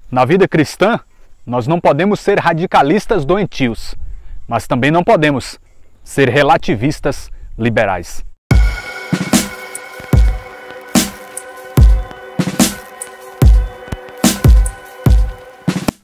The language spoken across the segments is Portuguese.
Na vida cristã, nós não podemos ser radicalistas doentios, mas também não podemos ser relativistas liberais.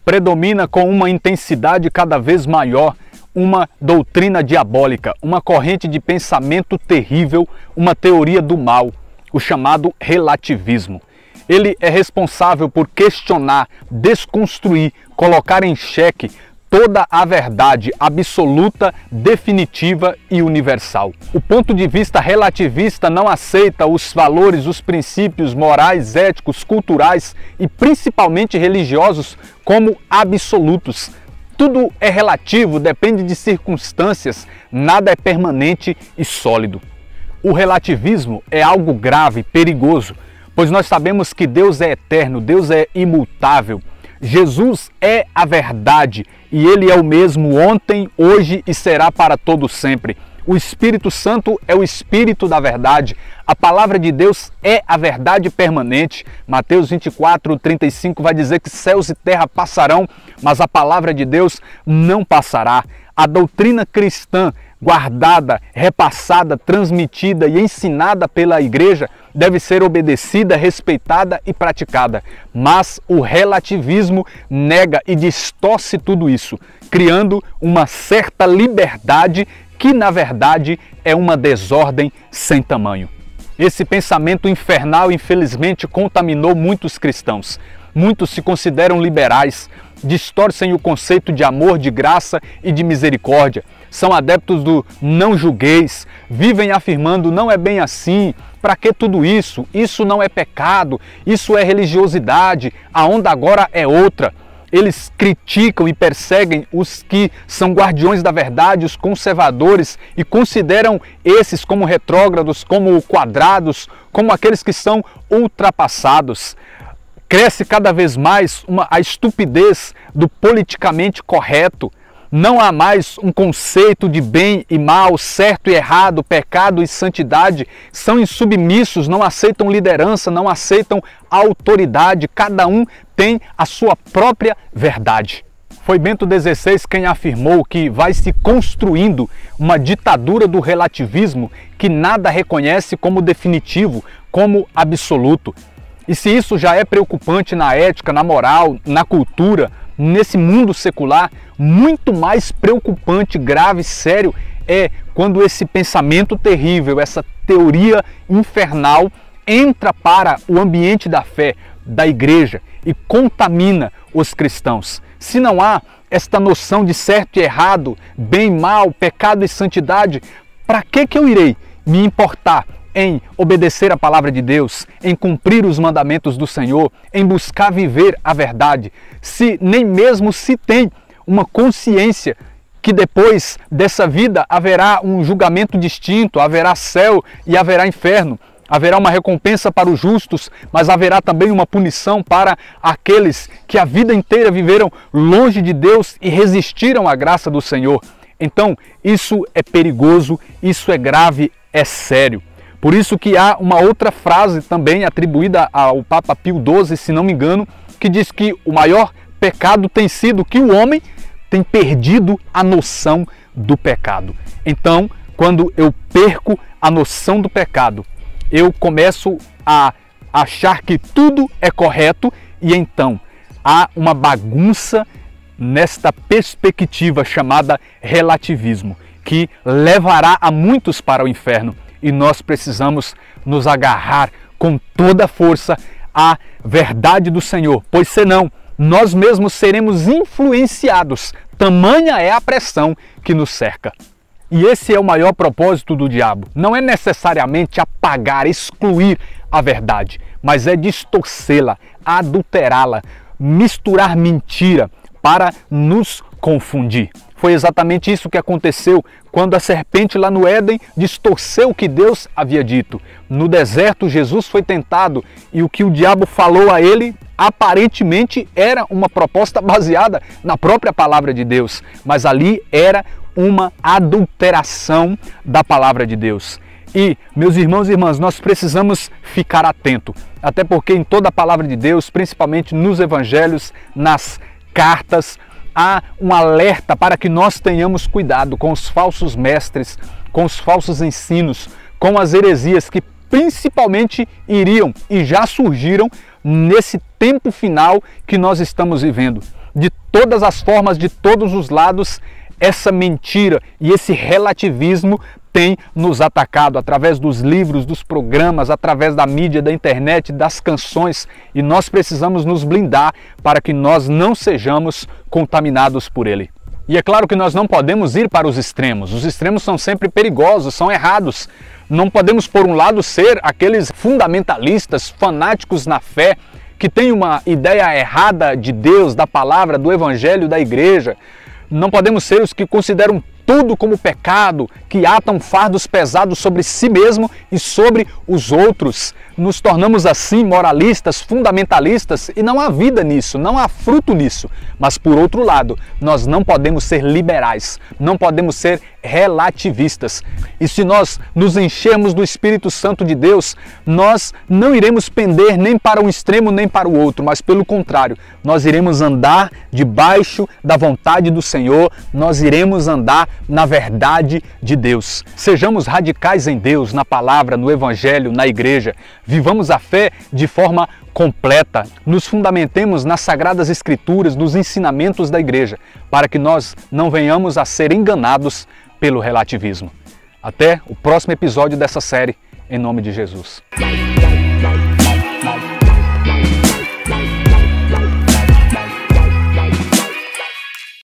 Predomina com uma intensidade cada vez maior uma doutrina diabólica, uma corrente de pensamento terrível, uma teoria do mal, o chamado relativismo. Ele é responsável por questionar, desconstruir, colocar em xeque toda a verdade absoluta, definitiva e universal. O ponto de vista relativista não aceita os valores, os princípios morais, éticos, culturais e principalmente religiosos como absolutos. Tudo é relativo, depende de circunstâncias, nada é permanente e sólido. O relativismo é algo grave, perigoso, pois nós sabemos que Deus é eterno, Deus é imutável. Jesus é a verdade e Ele é o mesmo ontem, hoje e será para todo sempre. O Espírito Santo é o Espírito da verdade. A palavra de Deus é a verdade permanente. Mateus 24:35 vai dizer que céus e terra passarão, mas a palavra de Deus não passará. A doutrina cristã, guardada, repassada, transmitida e ensinada pela igreja, deve ser obedecida, respeitada e praticada. Mas o relativismo nega e distorce tudo isso, criando uma certa liberdade que, na verdade, é uma desordem sem tamanho. Esse pensamento infernal, infelizmente, contaminou muitos cristãos. Muitos se consideram liberais, distorcem o conceito de amor, de graça e de misericórdia. São adeptos do não julgueis, vivem afirmando não é bem assim, para que tudo isso? Isso não é pecado, isso é religiosidade, a onda agora é outra. Eles criticam e perseguem os que são guardiões da verdade, os conservadores, e consideram esses como retrógrados, como quadrados, como aqueles que são ultrapassados. Cresce cada vez mais a estupidez do politicamente correto. Não há mais um conceito de bem e mal, certo e errado, pecado e santidade. São insubmissos, não aceitam liderança, não aceitam autoridade. Cada um tem a sua própria verdade. Foi Bento XVI quem afirmou que vai se construindo uma ditadura do relativismo que nada reconhece como definitivo, como absoluto. E se isso já é preocupante na ética, na moral, na cultura, nesse mundo secular, muito mais preocupante, grave, sério é quando esse pensamento terrível, essa teoria infernal entra para o ambiente da fé, da igreja e contamina os cristãos. Se não há esta noção de certo e errado, bem e mal, pecado e santidade, para que eu irei me importar em obedecer a palavra de Deus, em cumprir os mandamentos do Senhor, em buscar viver a verdade, se nem mesmo se tem uma consciência que depois dessa vida haverá um julgamento distinto, haverá céu e haverá inferno, haverá uma recompensa para os justos, mas haverá também uma punição para aqueles que a vida inteira viveram longe de Deus e resistiram à graça do Senhor. Então, isso é perigoso, isso é grave, é sério. Por isso que há uma outra frase também atribuída ao Papa Pio XII, se não me engano, que diz que o maior pecado tem sido que o homem tem perdido a noção do pecado. Então, quando eu perco a noção do pecado, eu começo a achar que tudo é correto e então há uma bagunça nesta perspectiva chamada relativismo, que levará a muitos para o inferno. E nós precisamos nos agarrar com toda a força à verdade do Senhor, pois senão nós mesmos seremos influenciados, tamanha é a pressão que nos cerca. E esse é o maior propósito do diabo, não é necessariamente apagar, excluir a verdade, mas é distorcê-la, adulterá-la, misturar mentira para nos confundir. Foi exatamente isso que aconteceu quando a serpente lá no Éden distorceu o que Deus havia dito. No deserto, Jesus foi tentado e o que o diabo falou a ele aparentemente era uma proposta baseada na própria palavra de Deus, mas ali era uma adulteração da palavra de Deus. E, meus irmãos e irmãs, nós precisamos ficar atento, até porque em toda a palavra de Deus, principalmente nos evangelhos, nas cartas, há um alerta para que nós tenhamos cuidado com os falsos mestres, com os falsos ensinos, com as heresias que principalmente iriam e já surgiram nesse tempo final que nós estamos vivendo. De todas as formas, de todos os lados, essa mentira e esse relativismo tem nos atacado através dos livros, dos programas, através da mídia, da internet, das canções, e nós precisamos nos blindar para que nós não sejamos contaminados por ele. E é claro que nós não podemos ir para os extremos são sempre perigosos, são errados. Não podemos, por um lado, ser aqueles fundamentalistas, fanáticos na fé, que têm uma ideia errada de Deus, da palavra, do evangelho, da igreja. Não podemos ser os que consideram tudo como pecado, que atam fardos pesados sobre si mesmo e sobre os outros. Nos tornamos assim moralistas, fundamentalistas, e não há vida nisso, não há fruto nisso. Mas por outro lado, nós não podemos ser liberais, não podemos ser relativistas. E se nós nos enchermos do Espírito Santo de Deus, nós não iremos pender nem para um extremo nem para o outro, mas pelo contrário, nós iremos andar debaixo da vontade do Senhor, nós iremos andar na verdade de Deus. Sejamos radicais em Deus, na palavra, no evangelho, na igreja. Vivamos a fé de forma completa. Nos fundamentemos nas sagradas escrituras, nos ensinamentos da igreja, para que nós não venhamos a ser enganados pelo relativismo. Até o próximo episódio dessa série, em nome de Jesus.